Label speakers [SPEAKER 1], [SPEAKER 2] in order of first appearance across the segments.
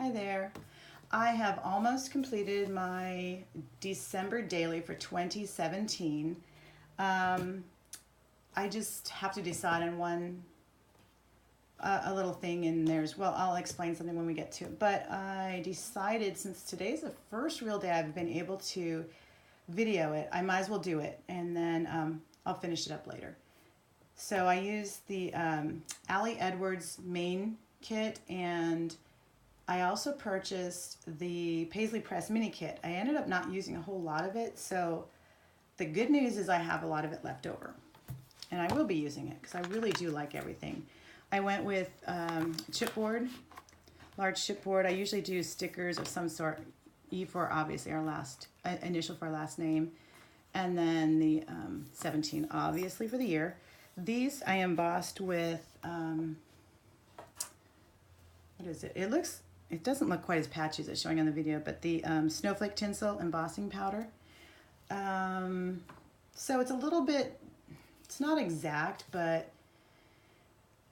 [SPEAKER 1] Hi there. I have almost completed my December daily for 2017. Um, I just have to decide on one, a little thing in there as well. I'll explain something when we get to it. But I decided since today's the first real day I've been able to video it, I might as well do it. And then I'll finish it up later. So I used the Ali Edwards main kit, and I also purchased the Paisley Press mini kit. I ended up not using a whole lot of it, so the good news is I have a lot of it left over. And I will be using it because I really do like everything. I went with chipboard, large chipboard. I usually do stickers of some sort. E for obviously our last initial for our last name, and then the 17 obviously for the year. These I embossed with what is it? It doesn't look quite as patchy as it's showing on the video, but the snowflake tinsel embossing powder. So it's a little bit, it's not exact, but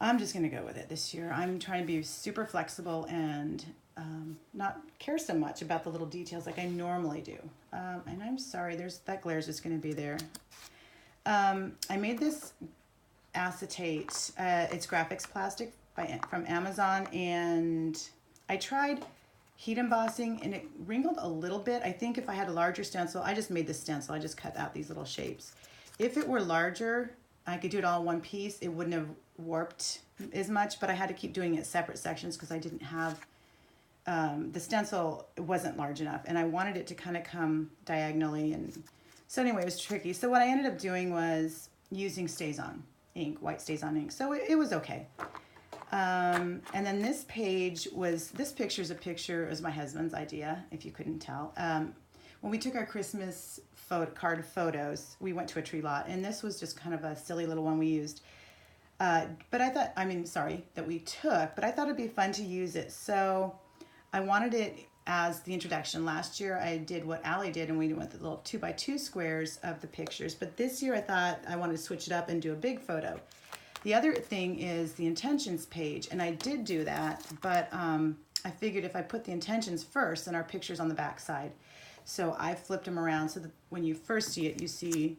[SPEAKER 1] I'm just going to go with it this year. I'm trying to be super flexible and not care so much about the little details like I normally do. And I'm sorry, that glare is just going to be there. I made this acetate. It's graphics plastic from Amazon, and I tried heat embossing and it wrinkled a little bit. I think if I had a larger stencil, I just made the stencil. I just cut out these little shapes. If it were larger, I could do it all in one piece. It wouldn't have warped as much, but I had to keep doing it separate sections because I didn't have, the stencil wasn't large enough, and I wanted it to kind of come diagonally. And so anyway, it was tricky. So what I ended up doing was using StazOn ink, white StazOn ink. So it was okay. And then this picture is a picture, it was my husband's idea, if you couldn't tell. When we took our Christmas card photos, we went to a tree lot, and this was just kind of a silly little one we used. But that we took, but I thought it'd be fun to use it. So I wanted it as the introduction. Last year I did what Ali did, and we went the little 2x2 squares of the pictures. But this year I thought I wanted to switch it up and do a big photo. The other thing is the intentions page, and I did do that, but I figured if I put the intentions first, then our picture's on the back side. So I flipped them around so that when you first see it, you see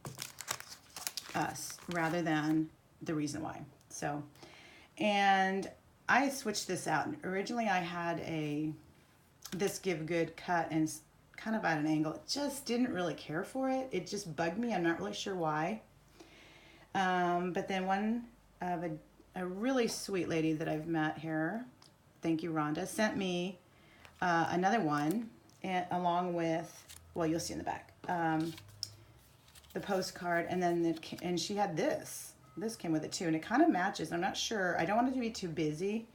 [SPEAKER 1] us rather than the reason why. So, and I switched this out. Originally I had this Give Good cut and kind of at an angle. It just didn't really care for it. It just bugged me. I'm not really sure why. But then one of a really sweet lady that I've met here, thank you Rhonda, sent me another one, and along with, well, you'll see in the back, the postcard, and then and she had this came with it too, and it kind of matches. I'm not sure, I don't want it to be too busy,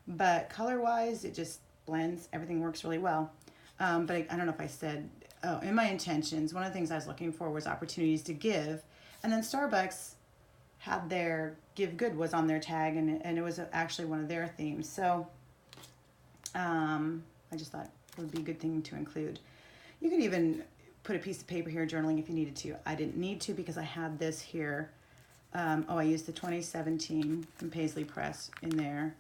[SPEAKER 1] but color wise it just blends, everything works really well. But I don't know if I said, in my intentions, one of the things I was looking for was opportunities to give, and then Starbucks had their Give Good was on their tag, and it was actually one of their themes. So I just thought it would be a good thing to include. You could even put a piece of paper here journaling if you needed to. I didn't need to because I had this here. I used the 2017 from Paisley Press in there.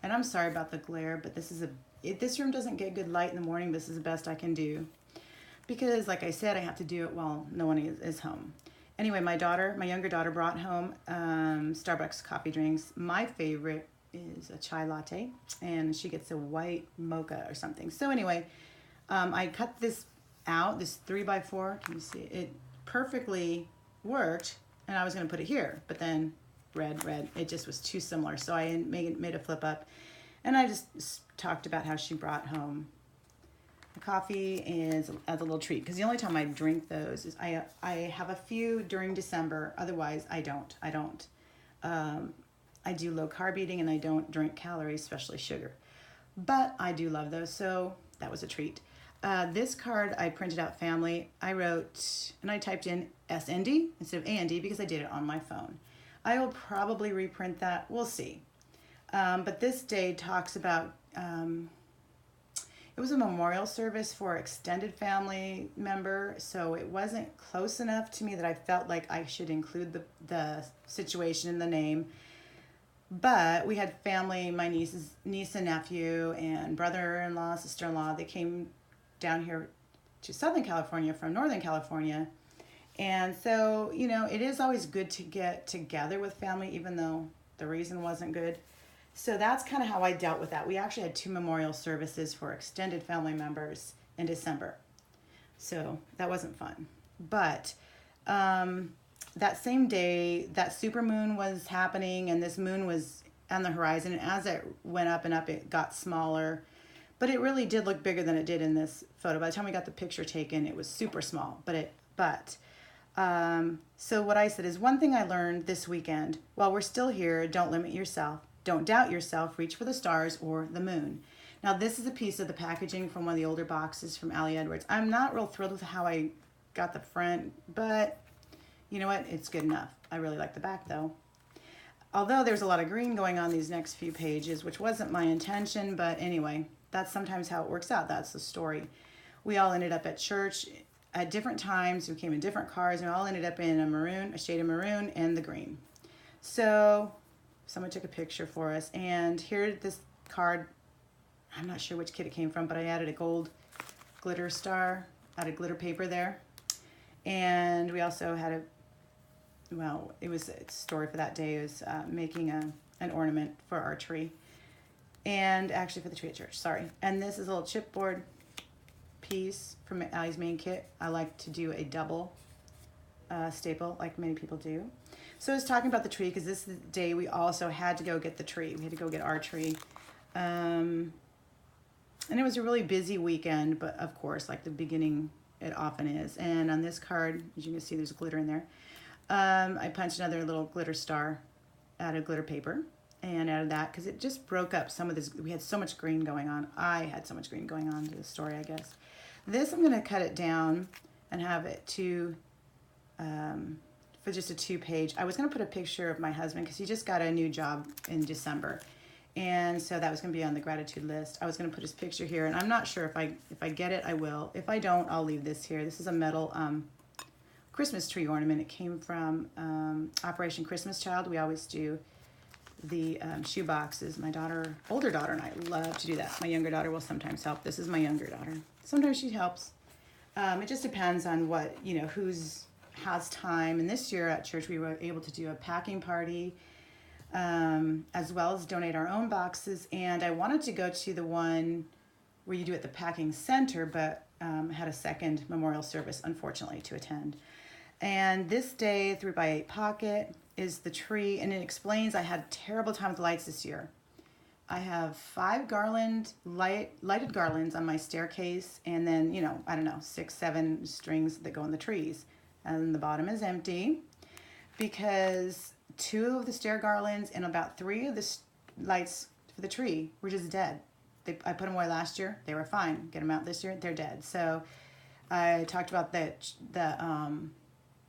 [SPEAKER 1] And I'm sorry about the glare, but this room doesn't get good light in the morning. This is the best I can do. Because like I said, I have to do it while no one is home. Anyway, my younger daughter brought home Starbucks coffee drinks. My favorite is a chai latte, and she gets a white mocha or something. So anyway, I cut this out, this 3x4. Can you see it? It perfectly worked, and I was going to put it here, but then red, it just was too similar. So I made a flip up, and I just talked about how she brought home the coffee is as a little treat, because the only time I drink those is I have a few during December. Otherwise, I don't. I do low carb eating, and I don't drink calories, especially sugar. But I do love those, so that was a treat. This card I printed out family. I wrote, and I typed in SND instead of AND because I did it on my phone. I will probably reprint that. We'll see. But this day talks about, it was a memorial service for extended family member, so it wasn't close enough to me that I felt like I should include the situation in the name. But we had family, my niece and nephew and brother-in-law, sister-in-law. They came down here to Southern California from Northern California. And so, it is always good to get together with family, even though the reason wasn't good. So that's kind of how I dealt with that. We actually had 2 memorial services for extended family members in December. So that wasn't fun. But that same day, that supermoon was happening, and this moon was on the horizon. And as it went up and up, it got smaller. But it really did look bigger than it did in this photo. By the time we got the picture taken, it was super small. So what I said is, one thing I learned this weekend: while we're still here, don't limit yourself. Don't doubt yourself. Reach for the stars or the moon. Now, this is a piece of the packaging from one of the older boxes from Ali Edwards. I'm not real thrilled with how I got the front, but you know what? It's good enough. I really like the back, though. Although there's a lot of green going on these next few pages, which wasn't my intention, but anyway, that's sometimes how it works out. That's the story. We all ended up at church at different times. We came in different cars, and we all ended up in a shade of maroon and the green. So someone took a picture for us, and here this card, I'm not sure which kit it came from, but I added a gold glitter star, added glitter paper there. And we also had it was a story for that day. It was making an ornament for our tree, and actually for the tree at church, sorry. And this is a little chipboard piece from Ali's main kit. I like to do a double staple like many people do. So I was talking about the tree because this is the day we also had to go get the tree. We had to go get our tree. And it was a really busy weekend, but of course, like the beginning, it often is. And on this card, as you can see, there's glitter in there. I punched another little glitter star out of glitter paper and added that because it just broke up some of this. We had so much green going on. I had so much green going on to the story, I guess. This, I'm going to cut it down and have it for just a 2-page. I was going to put a picture of my husband because he just got a new job in December. And so that was going to be on the gratitude list. I was going to put his picture here, and I'm not sure if I get it, I will. If I don't, I'll leave this here. This is a metal Christmas tree ornament. It came from Operation Christmas Child. We always do the shoe boxes. My older daughter and I love to do that. My younger daughter will sometimes help. This is my younger daughter. Sometimes she helps. It just depends on what, who's has time. And this year at church, we were able to do a packing party, as well as donate our own boxes. And I wanted to go to the one where you do it at the packing center, but had a second memorial service, unfortunately, to attend. And this day, 3x8 pocket is the tree, and it explains I had a terrible time with lights this year. I have 5 lighted garlands on my staircase, and then, 6, 7 strings that go on the trees. And the bottom is empty because 2 of the stair garlands and about 3 of the lights for the tree were just dead. I put them away last year. They were fine. Get them out this year. They're dead. So I talked about that.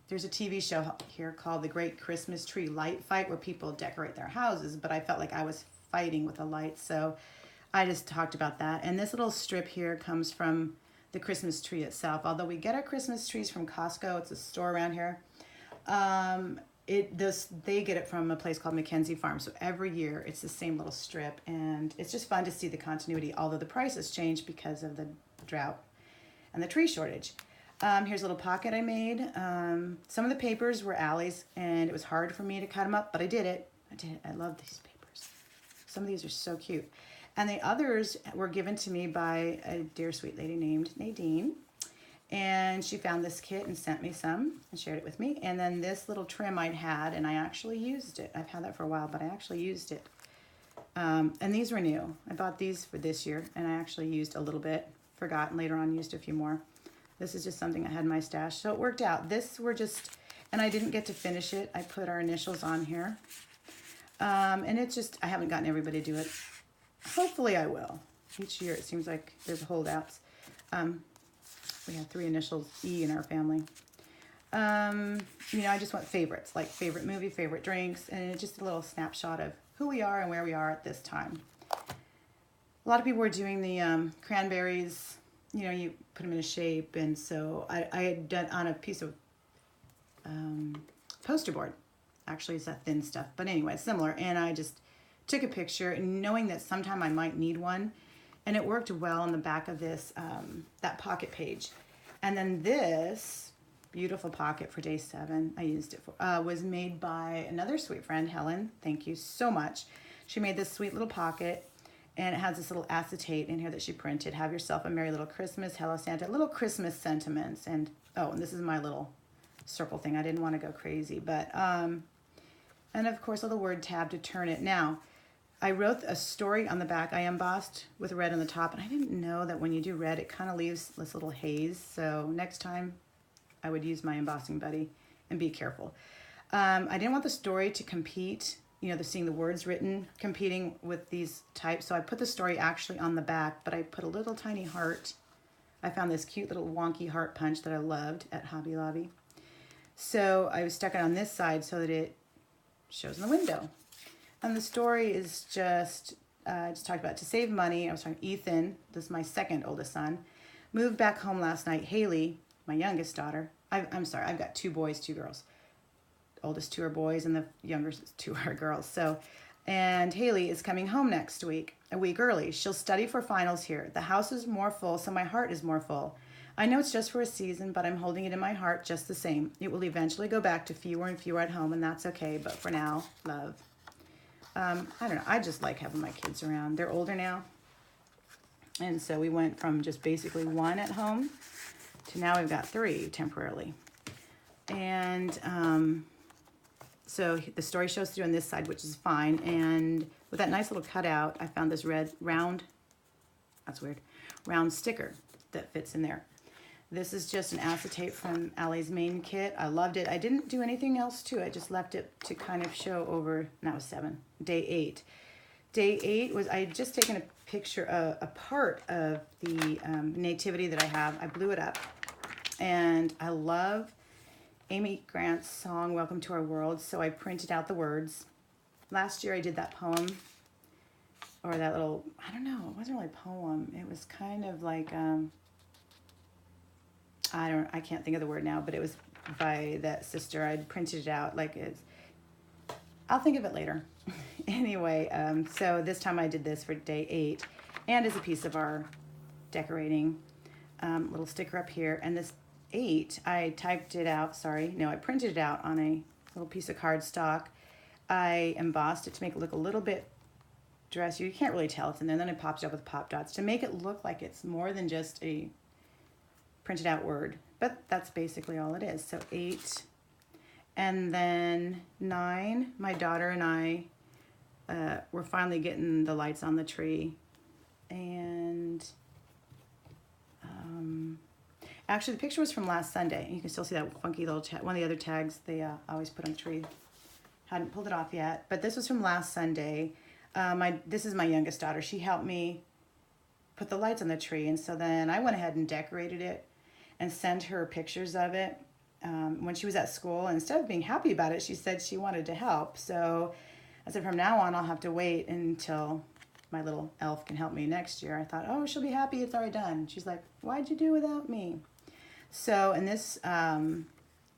[SPEAKER 1] There's a TV show here called The Great Christmas Tree Light Fight where people decorate their houses, but I felt like I was fighting with the lights. So I just talked about that. And this little strip here comes from the Christmas tree itself. Although we get our Christmas trees from Costco, it's a store around here. They get it from a place called Mackenzie Farm. So every year it's the same little strip, and it's just fun to see the continuity, although the prices change because of the drought and the tree shortage. Here's a little pocket I made. Some of the papers were Ali's, and it was hard for me to cut them up, but I did it. I love these papers. Some of these are so cute. And the others were given to me by a dear sweet lady named Nadine. And she found this kit and sent me some and shared it with me. And then this little trim I'd had, and I actually used it. I've had that for a while, but I actually used it. And these were new. I bought these for this year, and I actually used a little bit. Forgot, and later on used a few more. This is just something I had in my stash. So it worked out. And I didn't get to finish it. I put our initials on here. And it's just, I haven't gotten everybody to do it. Hopefully I will. Each year it seems like there's holdouts. We have 3 initials, E, in our family. I just want favorites, like favorite movie, favorite drinks, and it's just a little snapshot of who we are and where we are at this time. A lot of people were doing the cranberries. You put them in a shape, and so I had done on a piece of poster board. Actually, it's that thin stuff, but anyway, similar. And I just took a picture and knowing that sometime I might need one. And it worked well on the back of this, that pocket page. And then this beautiful pocket for day 7, I used it for, was made by another sweet friend, Helen. Thank you so much. She made this sweet little pocket, and it has this little acetate in here that she printed. Have yourself a merry little Christmas, hello Santa, little Christmas sentiments. And, oh, and this is my little circle thing. I didn't want to go crazy, but, and of course, a little word tab to turn it. Now, I wrote a story on the back. I embossed with red on the top, and I didn't know that when you do red, it kind of leaves this little haze. So next time, I would use my embossing buddy and be careful. I didn't want the story to compete, seeing the words written competing with these types. So I put the story actually on the back, but I put a little tiny heart. I found this cute little wonky heart punch that I loved at Hobby Lobby. So I stuck it on this side so that it shows in the window. And the story is just, I just talked about to save money. I was talking Ethan, this is my second oldest son, moved back home last night. Haley, my youngest daughter, I'm sorry, I've got 2 boys, 2 girls. Oldest 2 are boys and the younger 2 are girls. So, and Haley is coming home next week, a week early. She'll study for finals here. The house is more full, so my heart is more full. I know it's just for a season, but I'm holding it in my heart just the same. It will eventually go back to fewer and fewer at home, and that's okay. But for now, love. I don't know. I just like having my kids around. They're older now. And so we went from just basically 1 at home to now we've got 3 temporarily. And so the story shows through on this side, which is fine. And with that nice little cutout, I found this red round, that's weird, round sticker that fits in there. This is just an acetate from Allie's main kit. I loved it. I didn't do anything else to it. I just left it to kind of show over, and that was 7, day 8. Day 8 was, I had just taken a picture of a part of the nativity that I have. I blew it up, and I love Amy Grant's song, Welcome to Our World, so I printed out the words. Last year I did that poem, or that little, I don't know, it wasn't really a poem. It was kind of like, I can't think of the word now, but it was by that sister. I'd printed it out like it's, I'll think of it later. Anyway, so this time I did this for day 8, and as a piece of our decorating, little sticker up here. And this 8, I typed it out, I printed it out on a little piece of cardstock. I embossed it to make it look a little bit dressy. You can't really tell it's in there. And then I popped it up with pop dots to make it look like it's more than just a printed out word, but that's basically all it is. So 8, and then 9, my daughter and I we're finally getting the lights on the tree, and actually the picture was from last Sunday. You can still see that funky little one of the other tags they always put on the tree. Hadn't pulled it off yet, but this was from last Sunday. This is my youngest daughter. She helped me put the lights on the tree, and so then I went ahead and decorated it and sent her pictures of it when she was at school. And instead of being happy about it, she said she wanted to help. So I said, from now on, I'll have to wait until my little elf can help me next year. I thought, oh, she'll be happy it's already done. She's like, why'd you do without me? So, and this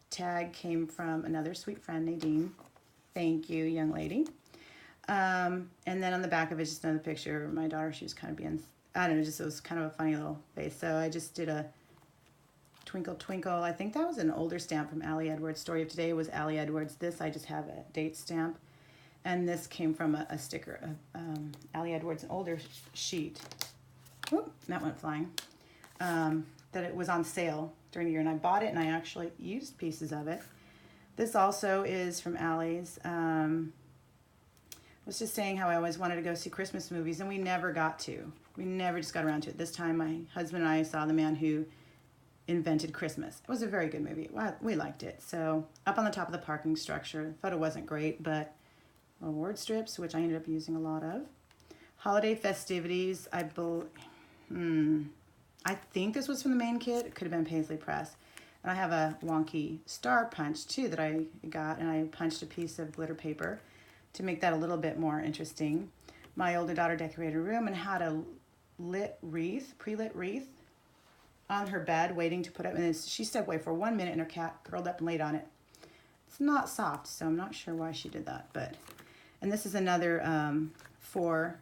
[SPEAKER 1] tag came from another sweet friend, Nadine. Thank you, young lady. And then on the back of it, just another picture of my daughter. She was kind of being, I don't know, just it was kind of a funny little face. So I just did a Twinkle Twinkle. I think that was an older stamp from Allie Edwards. Story of today was Allie Edwards. This, I just have a date stamp. And this came from a sticker of Allie Edwards, an older sheet. Whoop, that went flying. That it was on sale during the year. And I bought it, and I actually used pieces of it. This also is from Allie's. I was just saying how I always wanted to go see Christmas movies, and we never got to. We never just got around to it. This time, my husband and I saw The Man Who Invented Christmas. It was a very good movie. We liked it. So up on the top of the parking structure, the photo wasn't great, but little word strips, which I ended up using a lot of. Holiday festivities. I think this was from the main kit. It could have been Paisley Press. And I have a wonky star punch too that I got, and I punched a piece of glitter paper to make that a little bit more interesting. My older daughter decorated a room and had a pre-lit wreath on her bed waiting to put up, and then she stepped away for 1 minute and her cat curled up and laid on it. It's not soft, so I'm not sure why she did that, but And this is another 4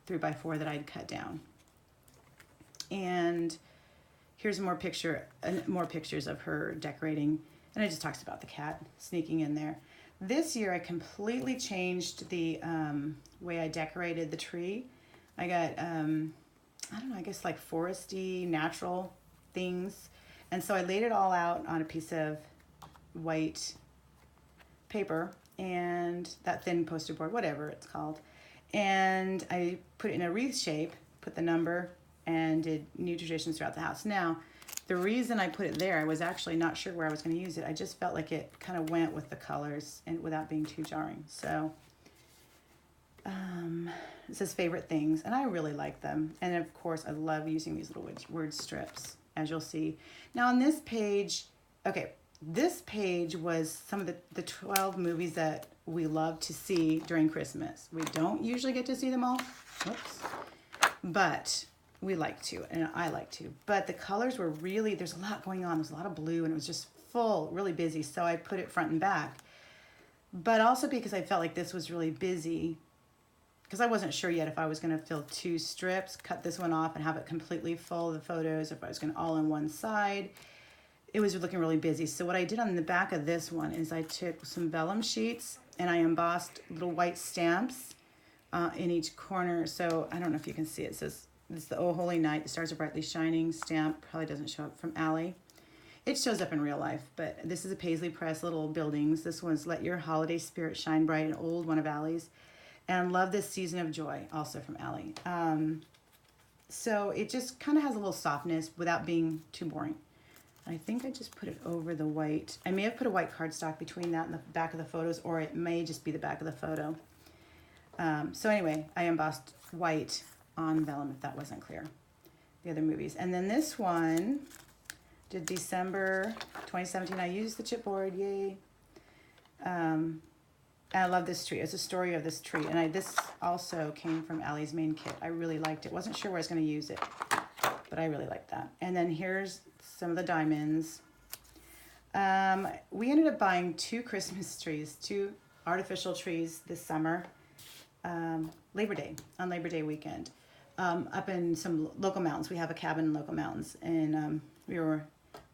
[SPEAKER 1] 3x4 that I'd cut down. And here's more pictures of her decorating. And it just talks about the cat sneaking in there. This year I completely changed the way I decorated the tree. I got, I don't know, I guess like foresty, natural things. And so I laid it all out on a piece of white paper and that thin poster board, whatever it's called. And I put it in a wreath shape, put the number, and did new traditions throughout the house. Now, the reason I put it there, I was actually not sure where I was going to use it. I just felt like it kind of went with the colors and without being too jarring. So it says favorite things, and I really like them. And of course, I love using these little word strips, as you'll see. Now on this page, okay, this page was some of the 12 movies that we love to see during Christmas. We don't usually get to see them all, whoops, but we like to, and I like to. But the colors were really, there's a lot going on. There's a lot of blue, and it was just full, really busy, so I put it front and back. But also because I felt like this was really busy, because I wasn't sure yet if I was going to fill 2 strips, cut this one off and have it completely full of the photos, if I was going to all on one side. It was looking really busy. So what I did on the back of this one is I took some vellum sheets and I embossed little white stamps in each corner. So I don't know if you can see it. It says, it's the Oh Holy Night, the stars are brightly shining stamp. Probably doesn't show up from Allie. It shows up in real life, but this is a Paisley Press, little buildings. This one's Let Your Holiday Spirit Shine Bright, an old one of Allie's. And Love This Season of Joy, also from Allie. So it just kind of has a little softness without being too boring. I think I just put it over the white. I may have put a white cardstock between that and the back of the photos, or it may just be the back of the photo. So anyway, I embossed white on vellum, if that wasn't clear. The other movies. And then this one did December 2017. I used the chipboard, yay. And I love this tree. It's a story of this tree. And this also came from Allie's main kit. I really liked it. Wasn't sure where I was going to use it, but I really liked that. And then here's some of the diamonds. We ended up buying 2 Christmas trees, 2 artificial trees this summer, on Labor Day weekend, up in some local mountains. We have a cabin in local mountains, and we were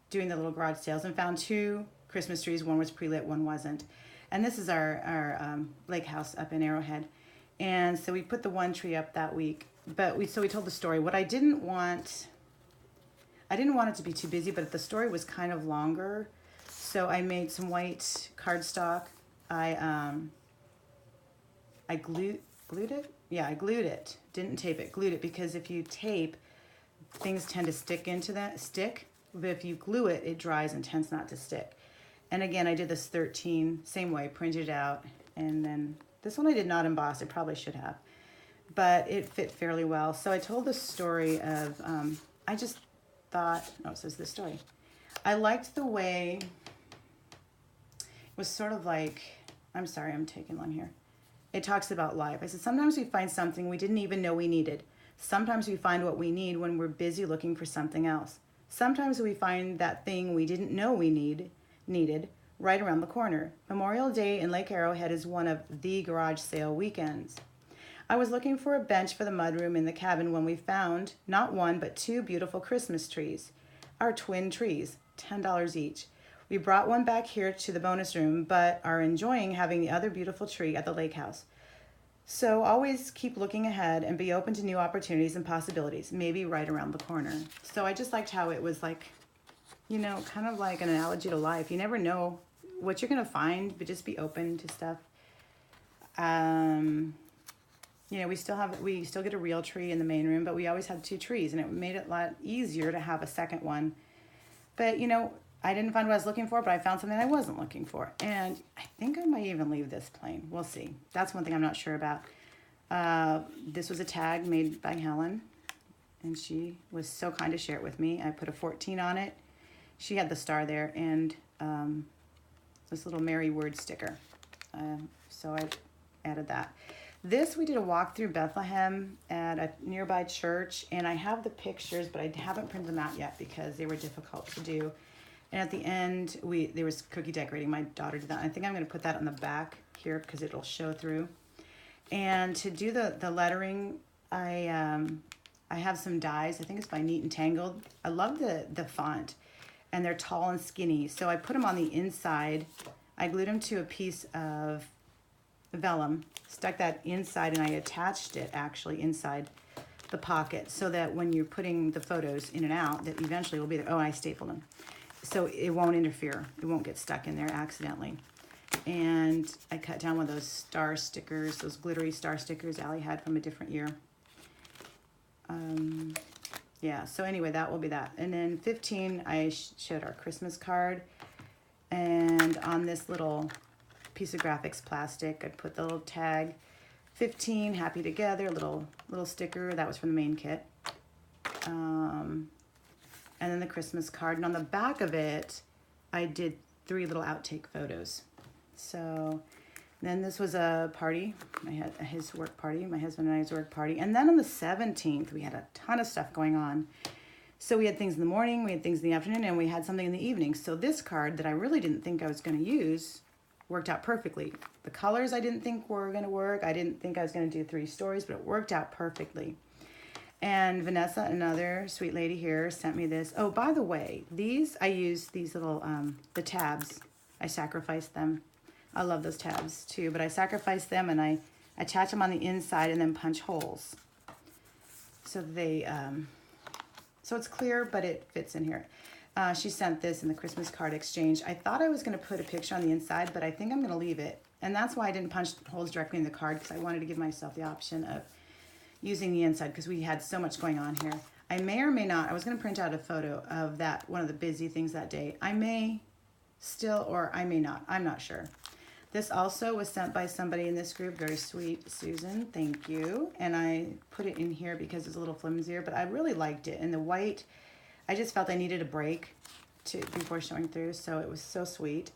[SPEAKER 1] doing the little garage sales and found 2 Christmas trees. One was pre-lit, one wasn't. And this is our lake house up in Arrowhead. And so we put the one tree up that week, but we told the story. What I didn't want it to be too busy, but the story was kind of longer. So I made some white cardstock. I glued it. Yeah, I glued it. Didn't tape it. Glued it, because if you tape, things tend to stick. But if you glue it, it dries and tends not to stick. And again, I did this 13, same way, printed it out. And then this one I did not emboss. I probably should have. But it fit fairly well. So I told the story of, I just thought, it says this story. I liked the way, it was sort of like, I'm sorry, I'm taking long here. It talks about life. I said, sometimes we find something we didn't even know we needed. Sometimes we find what we need when we're busy looking for something else. Sometimes we find that thing we didn't know we needed right around the corner. Memorial Day in Lake Arrowhead is one of the garage sale weekends. I was looking for a bench for the mudroom in the cabin when we found not 1 but 2 beautiful Christmas trees. Our twin trees, $10 each. We brought one back here to the bonus room, but are enjoying having the other beautiful tree at the lake house. So always keep looking ahead and be open to new opportunities and possibilities, maybe right around the corner. So I just liked how it was like, kind of like an analogy to life. You never know what you're going to find, but just be open to stuff. We still get a real tree in the main room, but we always had 2 trees, and it made it a lot easier to have a second one. But, I didn't find what I was looking for, but I found something I wasn't looking for. And I think I might even leave this plain. We'll see. That's one thing I'm not sure about. This was a tag made by Helen, and she was so kind to share it with me. I put a 14 on it. She had the star there, and this little Merry Word sticker. So I added that. This, we did a walk through Bethlehem at a nearby church, and I have the pictures, but I haven't printed them out yet because they were difficult to do. And at the end, there was cookie decorating. My daughter did that. I think I'm going to put that on the back here because it'll show through. And to do the lettering, I have some dies. I think it's by Neat and Tangled. I love the font, and they're tall and skinny. So I put them on the inside. I glued them to a piece of vellum, stuck that inside, and I attached it actually inside the pocket so that when you're putting the photos in and out, that eventually will be there. Oh, I stapled them. So it won't interfere. It won't get stuck in there accidentally. And I cut down one of those star stickers, those glittery star stickers Allie had from a different year. Yeah, so anyway, that will be that. And then 15, I showed our Christmas card. And on this little piece of graphics plastic, I put the little tag, 15, happy together, little sticker. That was from the main kit. And then the Christmas card. And on the back of it, I did 3 little outtake photos. So then this was a party. I had his work party, my husband and I's work party. And then on the 17th, we had a ton of stuff going on. So we had things in the morning, we had things in the afternoon, and we had something in the evening. So this card that I really didn't think I was going to use worked out perfectly. The colors I didn't think were going to work. I didn't think I was going to do 3 stories, but it worked out perfectly. And Vanessa, another sweet lady here, sent me this. Oh, by the way, I used these little, the tabs. I sacrificed them. I love those tabs too, but I sacrificed them and I attach them on the inside and then punch holes. So so it's clear, but it fits in here. She sent this in the Christmas card exchange. I thought I was going to put a picture on the inside, but I think I'm going to leave it. And that's why I didn't punch holes directly in the card, because I wanted to give myself the option of using the inside because we had so much going on here. I may or may not, I was going to print out a photo of that, one of the busy things that day. I may still, or I may not. I'm not sure. This also was sent by somebody in this group, very sweet, Susan, thank you. And I put it in here because it's a little flimsier, but I really liked it. And the white, I just felt I needed a break before showing through, so it was so sweet.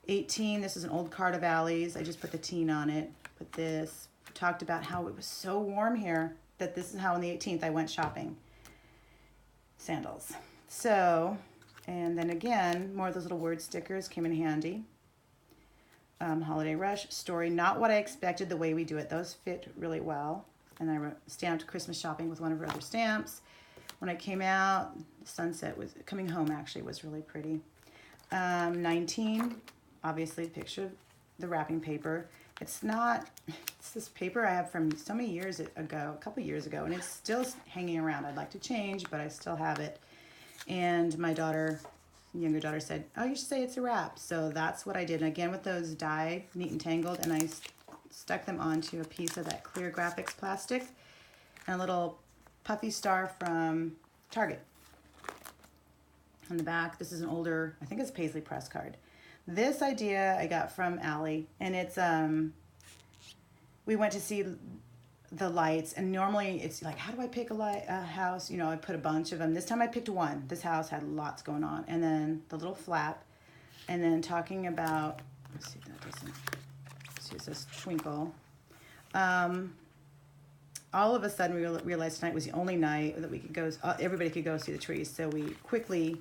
[SPEAKER 1] 18, this is an old card of Allie's. I just put the teen on it. Put this, talked about how it was so warm here that this is how on the 18th I went shopping. Sandals. So, and then again, more of those little word stickers came in handy. Holiday Rush story, not what I expected the way we do it. Those fit really well. And I stamped Christmas shopping with one of her other stamps. When I came out, the sunset was coming home actually was really pretty. 19, obviously the picture of the wrapping paper. It's this paper I have from so many years ago, a couple years ago, and it's still hanging around. I'd like to change, but I still have it. And my younger daughter said, oh, you should say it's a wrap. So that's what I did. And again, with those die, Neat and Tangled, and I stuck them onto a piece of that clear graphics plastic and a little puffy star from Target. On the back, this is an older, I think it's Paisley Press card. This idea I got from Allie, and it's, we went to see the lights, and normally it's like, how do I pick a house? You know, I put a bunch of them. This time I picked one. This house had lots going on. And then the little flap, and then talking about, let's see if that doesn't, see it says twinkle. All of a sudden we realized tonight was the only night that we could go, everybody could go see the trees. So we quickly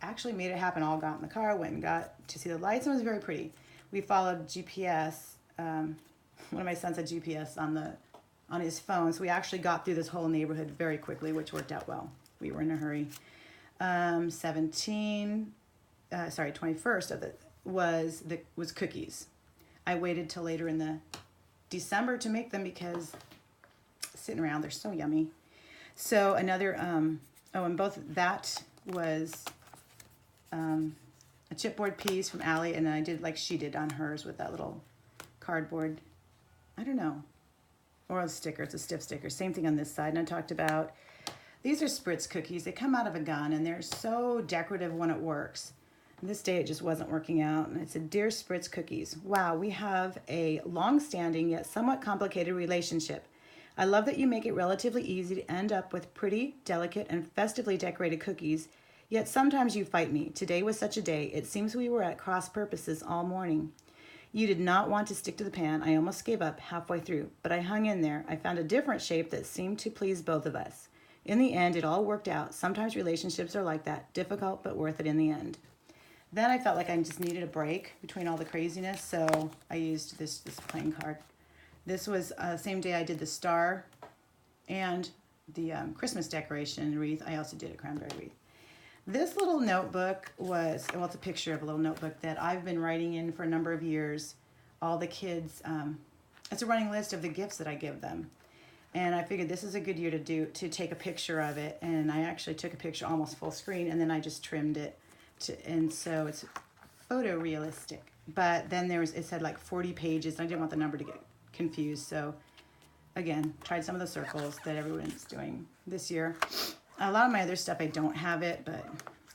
[SPEAKER 1] actually made it happen. All got in the car, went and got to see the lights, and it was very pretty. We followed GPS. One of my sons had GPS on his phone, so we actually got through this whole neighborhood very quickly, which worked out well. We were in a hurry. 21st of it was cookies. I waited till later in the December to make them because sitting around, they're so yummy. So another, and both that was a chipboard piece from Allie, and then I did like she did on hers with that little cardboard, I don't know, or a sticker. It's a stiff sticker. Same thing on this side. And I talked about, these are Spritz cookies. They come out of a gun, and they're so decorative when it works. And this day it just wasn't working out. And it said, Dear Spritz Cookies, wow, we have a long-standing yet somewhat complicated relationship. I love that you make it relatively easy to end up with pretty, delicate, and festively decorated cookies, yet sometimes you fight me. Today was such a day. It seems we were at cross purposes all morning. You did not want to stick to the pan. I almost gave up halfway through, but I hung in there. I found a different shape that seemed to please both of us. In the end, it all worked out. Sometimes relationships are like that, difficult but worth it in the end. Then I felt like I just needed a break between all the craziness, so I used this plain card. This was same day I did the star and the Christmas decoration wreath. I also did a cranberry wreath. This little notebook was, well, it's a picture of a little notebook that I've been writing in for a number of years. All the kids, it's a running list of the gifts that I give them. And I figured this is a good year to take a picture of it. And I actually took a picture almost full screen, and then I just trimmed it and so it's photorealistic. But then it said like 40 pages, and I didn't want the number to get confused. So again, tried some of the circles that everyone's doing this year. A lot of my other stuff, I don't have it,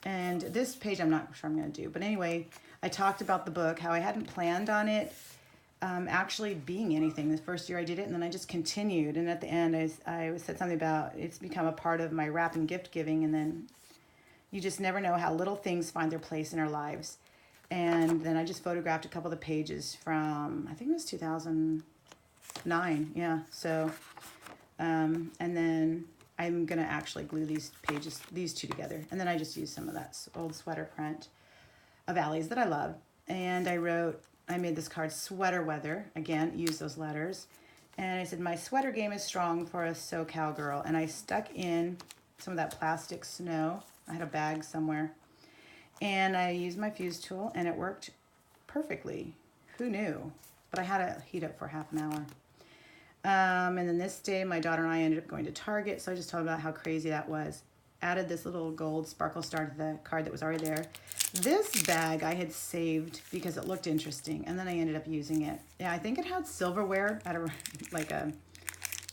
[SPEAKER 1] and this page I'm not sure I'm going to do. But anyway, I talked about the book, how I hadn't planned on it actually being anything. The first year I did it, and then I just continued. And at the end, I said something about it's become a part of my wrap and gift giving, and then you just never know how little things find their place in our lives. And then I just photographed a couple of the pages from, I think it was 2009. Yeah. So, and then I'm going to actually glue these two together. And then I just used some of that old sweater print of Allie's that I love. And I made this card, Sweater Weather. Again, use those letters. And I said, my sweater game is strong for a SoCal girl. And I stuck in some of that plastic snow. I had a bag somewhere. And I used my fuse tool, and it worked perfectly. Who knew? But I had to heat up for half an hour. And then this day, my daughter and I ended up going to Target. So I just told about how crazy that was. Added this little gold sparkle star to the card that was already there. This bag I had saved because it looked interesting, and then I ended up using it. Yeah, I think it had silverware at a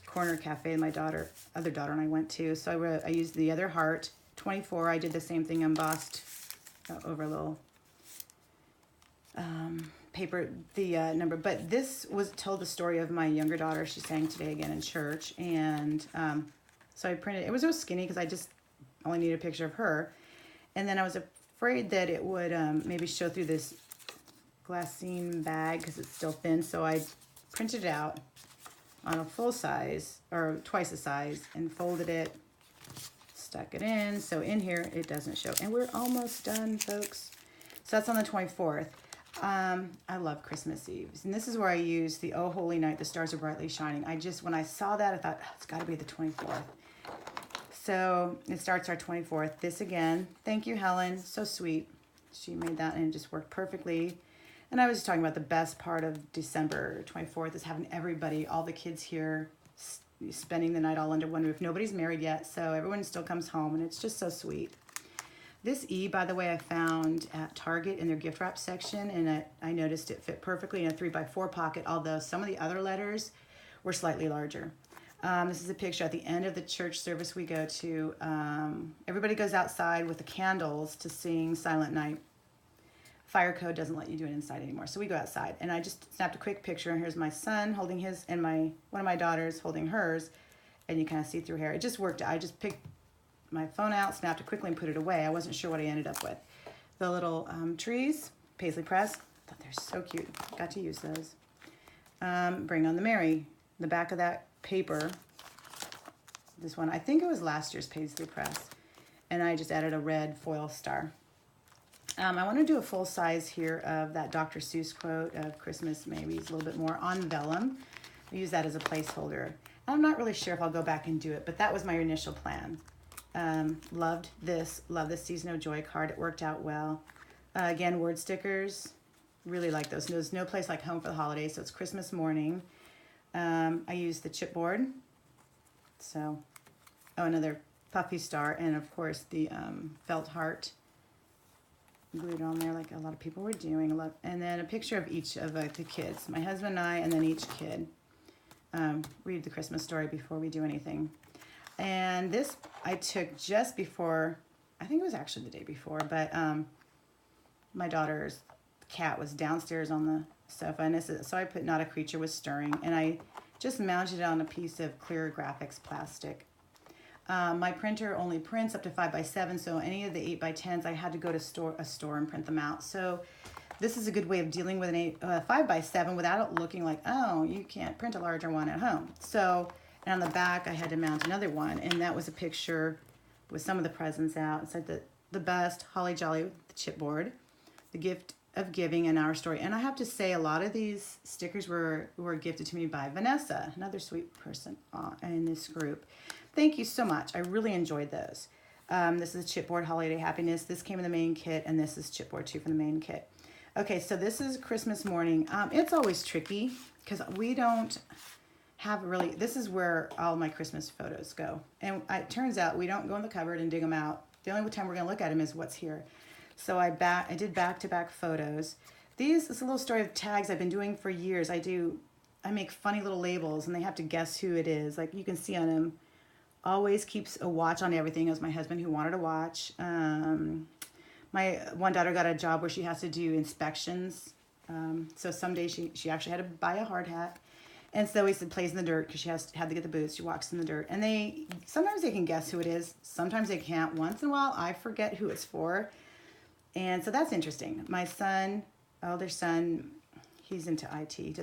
[SPEAKER 1] corner cafe my other daughter and I went to. So I used the other heart, 24. I did the same thing, embossed over a little paper, the number. But this told the story of my younger daughter. She sang today again in church, and so I printed. It was so skinny because I just only needed a picture of her, and then I was afraid that it would maybe show through this glassine bag because it's still thin. So I printed it out on a full size or twice the size and folded it, stuck it in. So in here it doesn't show, and we're almost done, folks. So that's on the 24th. I love Christmas Eve, and this is where I use the Oh Holy Night, the stars are brightly shining. When I saw that, I thought, oh, it's got to be the 24th. So it starts our 24th. This again, thank you, Helen. So sweet. She made that, and it just worked perfectly. And I was just talking about the best part of December 24th is having everybody, all the kids here, spending the night all under one roof. Nobody's married yet, so everyone still comes home, and it's just so sweet. This E, by the way, I found at Target in their gift wrap section, and I noticed it fit perfectly in a 3x4 pocket, although some of the other letters were slightly larger. This is a picture at the end of the church service we go to. Everybody goes outside with the candles to sing Silent Night. Fire code doesn't let you do it inside anymore, so we go outside. And I just snapped a quick picture, and here's my son holding his, and one of my daughters holding hers, and you kind of see through here. It just worked. I just picked my phone out, snapped it quickly, and put it away. I wasn't sure what I ended up with. The little trees, Paisley Press. I thought they're so cute. Got to use those. Bring on the Mary. The back of that paper, this one, I think it was last year's Paisley Press, and I just added a red foil star. I want to do a full size here of that Dr. Seuss quote of Christmas, maybe it's a little bit more, on vellum. I use that as a placeholder. I'm not really sure if I'll go back and do it, but that was my initial plan. Loved this Season of Joy card. It worked out well. Again, word stickers, really like those. There's no place like home for the holidays, so it's Christmas morning. I used the chipboard. So, another puffy star, and of course the felt heart glued on there like a lot of people were doing. And then a picture of each of the kids, my husband and I, and then each kid. Read the Christmas story before we do anything. And this I took just before, I think it was actually the day before, but my daughter's cat was downstairs on the sofa, and so I put Not a Creature Was Stirring, and I just mounted it on a piece of clear graphics plastic. My printer only prints up to 5x7, so any of the 8x10s I had to go to a store and print them out. So this is a good way of dealing with a 5x7 without it looking like, oh, you can't print a larger one at home. So, and on the back I had to mount another one, and that was a picture with some of the presents out. It said the best, Holly Jolly with the chipboard. The Gift of Giving and Our Story. And I have to say, a lot of these stickers were gifted to me by Vanessa, another sweet person in this group. Thank you so much. I really enjoyed those. This is Chipboard Holiday Happiness. This came in the main kit, and this is Chipboard 2 from the main kit. Okay, so this is Christmas morning. It's always tricky because we don't have really, this is where all my Christmas photos go. And it turns out we don't go in the cupboard and dig them out. The only time we're going to look at them is what's here. So I did back-to-back photos. This is a little story of tags I've been doing for years. I make funny little labels, and they have to guess who it is. Like you can see on them, always keeps a watch on everything. It was my husband who wanted a watch. My one daughter got a job where she has to do inspections. So someday she actually had to buy a hard hat. And so he said plays in the dirt because she had to get the boots. She walks in the dirt. And sometimes they can guess who it is. Sometimes they can't. Once in a while, I forget who it's for. And so that's interesting. My son, older son, he's into IT.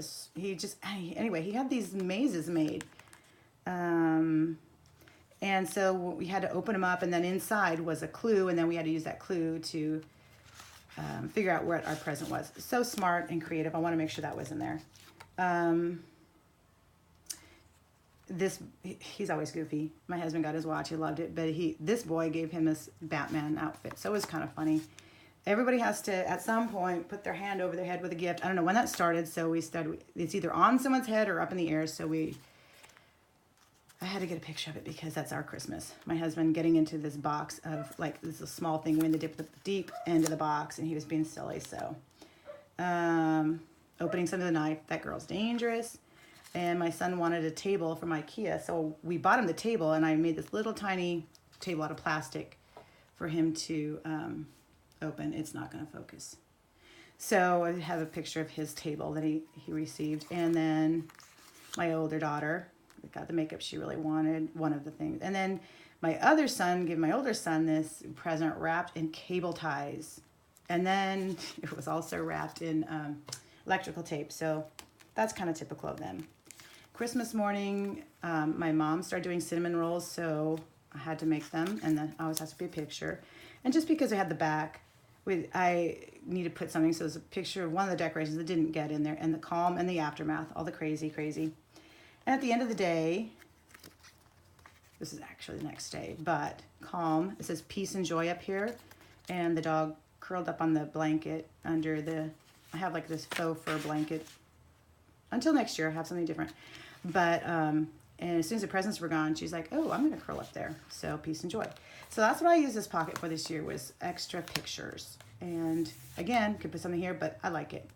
[SPEAKER 1] Anyway, he had these mazes made. And so we had to open them up, and then inside was a clue, and then we had to use that clue to figure out where our present was. So smart and creative. I want to make sure that was in there. He's always goofy. My husband got his watch. He loved it, but this boy gave him this Batman outfit, so it was kind of funny. Everybody has to, at some point, put their hand over their head with a gift. I don't know when that started, so it's either on someone's head or up in the air, so I had to get a picture of it because that's our Christmas. My husband getting into this box of, like, this is a small thing. We had to dip the deep end of the box, and he was being silly. So, opening some of the knife. That girl's dangerous. And my son wanted a table from IKEA. So we bought him the table, and I made this little tiny table out of plastic for him to open. It's not going to focus. So I have a picture of his table that he received. And then my older daughter got the makeup she really wanted, one of the things. And then my other son gave my older son this present wrapped in cable ties. And then it was also wrapped in electrical tape. So that's kind of typical of them. Christmas morning, my mom started doing cinnamon rolls, so I had to make them. And then always has to be a picture. And just because I had the back, I need to put something. So there's a picture of one of the decorations that didn't get in there, and the calm and the aftermath, all the crazy. And at the end of the day, this is actually the next day, but calm. It says peace and joy up here. And the dog curled up on the blanket under I have like this faux fur blanket. Until next year, I have something different. But, and as soon as the presents were gone, she's like, oh, I'm going to curl up there. So peace and joy. So that's what I used this pocket for this year, was extra pictures. And again, could put something here, but I like it.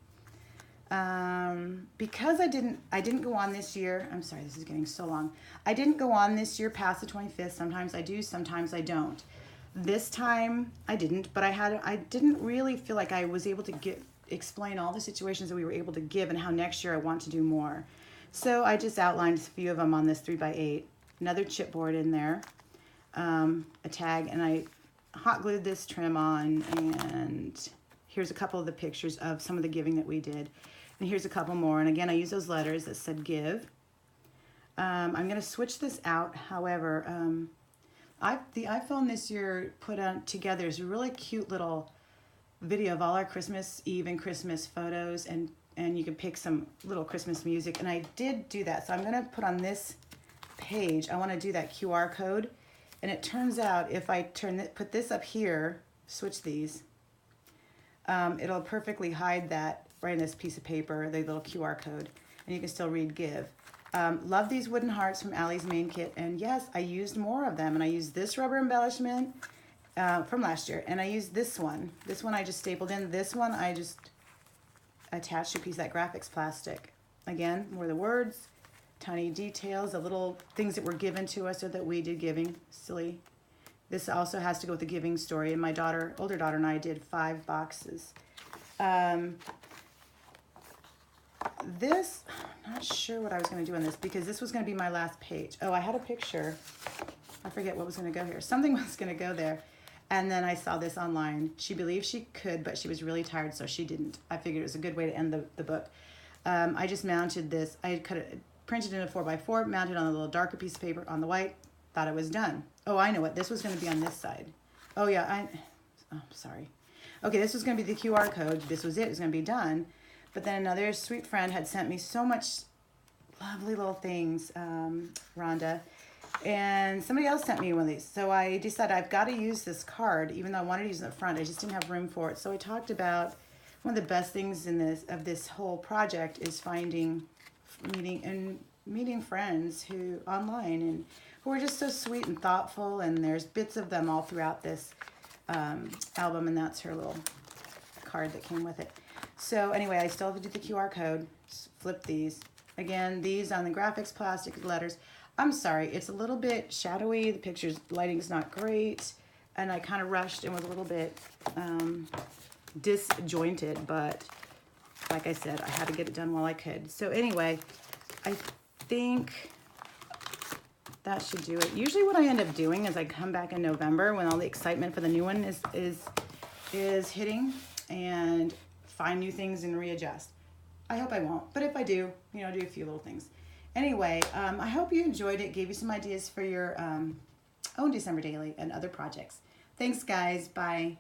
[SPEAKER 1] Because I didn't go on this year. I'm sorry, this is getting so long. I didn't go on this year past the 25th. Sometimes I do, sometimes I don't. This time I didn't, but I didn't really feel like I was able to explain all the situations that we were able to give and how next year I want to do more. So I just outlined a few of them on this 3x8, another chipboard in there, a tag, and I hot glued this trim on, and here's a couple of the pictures of some of the giving that we did. And here's a couple more. And again, I use those letters that said give. I'm going to switch this out. However, the iPhone this year put together is a really cute little video of all our Christmas Eve and Christmas photos. And you can pick some little Christmas music. And I did do that. So I'm going to put on this page, I want to do that QR code. And it turns out if I put this up here, switch these, it'll perfectly hide that right in this piece of paper, the little QR code, and you can still read give. Love these wooden hearts from Allie's main kit, and yes, I used more of them, and I used this rubber embellishment from last year, and I used this one. This one I just stapled in. This one I just attached to a piece of that graphics plastic. Again, more of the words, tiny details, the little things that were given to us or that we did giving. Silly. This also has to go with the giving story, and my older daughter and I did 5 boxes. This, I'm not sure what I was going to do on this because this was going to be my last page. Oh, I had a picture. I forget what was going to go here. Something was going to go there. And then I saw this online. She believed she could, but she was really tired, so she didn't. I figured it was a good way to end the book. I just mounted this. I had printed in a 4x4, mounted on a little darker piece of paper on the white. Thought it was done. Oh, I know what. This was going to be on this side. Oh, yeah. Sorry. okay, this was going to be the QR code. This was it. It was going to be done. But then another sweet friend had sent me so much lovely little things, Rhonda. And somebody else sent me one of these. So I decided I've got to use this card, even though I wanted to use it in the front. I just didn't have room for it. So I talked about one of the best things in this whole project is meeting friends who online and who are just so sweet and thoughtful. And there's bits of them all throughout this album, and that's her little card that came with it. So anyway, I still have to do the QR code. Flip these. Again, these on the graphics, plastic letters. I'm sorry, it's a little bit shadowy. The picture's lighting's not great, and I kind of rushed and was a little bit disjointed, but like I said, I had to get it done while I could. So anyway, I think that should do it. Usually what I end up doing is I come back in November when all the excitement for the new one is hitting and find new things and readjust. I hope I won't, but if I do, do a few little things. Anyway, I hope you enjoyed it, gave you some ideas for your own December Daily and other projects. Thanks, guys. Bye.